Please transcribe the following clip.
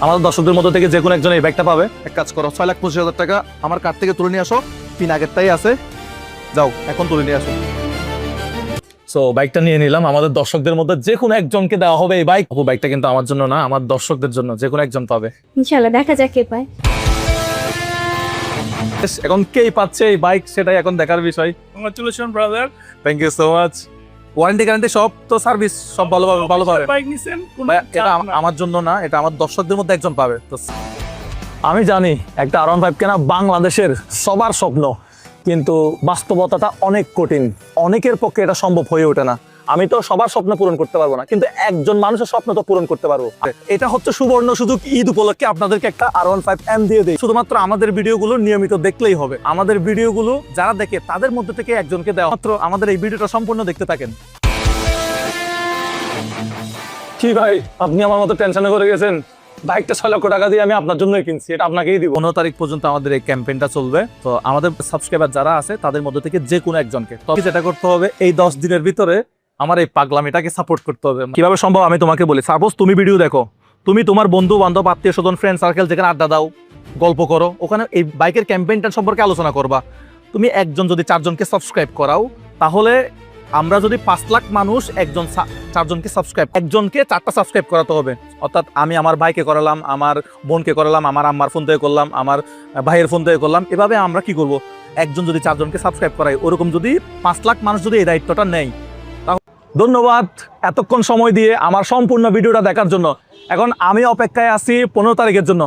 আমাদের দর্শকদের মধ্যে থেকে যে কোনো একজন এই বাইকটা পাবে। এক কাজ করো, 6,25,000 টাকা আমার কার্ড থেকে তুলে নিয়ে আসো, পিন আগেরটাই আছে, যাও এখন তুলে নিয়ে আসো। সো বাইকটা নিয়ে নিলাম, আমাদের দর্শকদের মধ্যে যে কোনো একজনকে দেওয়া হবে এই বাইক। বাইকটা কিন্তু আমার জন্য না, আমার দর্শকদের জন্য, যে কোনো একজন পাবে ইনশাআল্লাহ, দেখা যাক কে পায়। এখন কেই পাচ্ছে এই বাইক সেটাই এখন দেখার বিষয়। Congratulation brother, thank you so much. Warranty guarantee সব তো, সার্ভিস সব ভালোভাবে বাইক নিছেন কোনো ভাই, এটা চাপ না। আমার জন্য না, এটা আমার দর্শকদের মধ্যে একজন পাবে। তো আমি জানি একটা R15 কেনা বাংলাদেশের সবার স্বপ্ন, কিন্তু বাস্তবতাটা অনেক কঠিন, অনেকের পক্ষে এটা সম্ভব হয়ে ওঠে না। আমি তো সবার স্বপ্ন পূরণ করতে পারবো না, কিন্তু একজন মানুষের স্বপ্ন তো পূরণ করতে পারবো। এটা হচ্ছে সুবর্ণ সুযোগ, ঈদ উপলক্ষে আপনাদেরকে একটা R15M দিয়ে দেই। শুধুমাত্র আমাদের ভিডিওগুলো নিয়মিত দেখলেই হবে। আমাদের ভিডিওগুলো যারা দেখে তাদের মধ্যে থেকে একজনকে দেওয়া। মাত্র আমাদের এই ভিডিওটা সম্পূর্ণ দেখতে থাকেন। কি ভাই, আপনি আমার মতো টেনশনে করে গেছেন? বাইকটা 6 লক্ষ টাকা দিয়ে আমি আপনার জন্যই কিনছি, এটা আপনাকেই দিব। 15 তারিখ পর্যন্ত আমাদের এই ক্যাম্পেইনটা চলবে। তো আমাদের সাবস্ক্রাইবার যারা আছে তাদের মধ্যে থেকে যে কোনো একজনকে, তবে যেটা করতে হবে এই 10 দিনের ভিতরে আমার এই পাগলামিটাকে সাপোর্ট করতে হবে। কিভাবে সম্ভব আমি তোমাকে বলি। সাপোজ তুমি ভিডিও দেখো, তুমি তোমার বন্ধু বান্ধব আত্মীয় স্বজন ফ্রেন্ড সার্কেল যেখানে আড্ডা দাও, গল্প করো, ওখানে এই বাইকের ক্যাম্পেইনটা সম্পর্কে আলোচনা করবা। তুমি একজন যদি 4 জনকে সাবস্ক্রাইব করাও, তাহলে আমরা যদি 5 লাখ মানুষ একজন 4 জনকে সাবস্ক্রাইব, একজনকে 4টা সাবস্ক্রাইব করাতে হবে। অর্থাৎ আমি আমার ভাইকে করালাম, আমার বোনকে করালাম, আমার আম্মার ফোন থেকে করলাম, আমার ভাইয়ের ফোন থেকে করলাম। এভাবে আমরা কি করব, একজন যদি 4 জনকে সাবস্ক্রাইব করাই, ওরকম যদি 5 লাখ মানুষ যদি এই দায়িত্বটা নেয়। ধন্যবাদ এতক্ষণ সময় দিয়ে আমার সম্পূর্ণ ভিডিওটা দেখার জন্য। এখন আমি অপেক্ষায় আছি 15 তারিখের জন্য।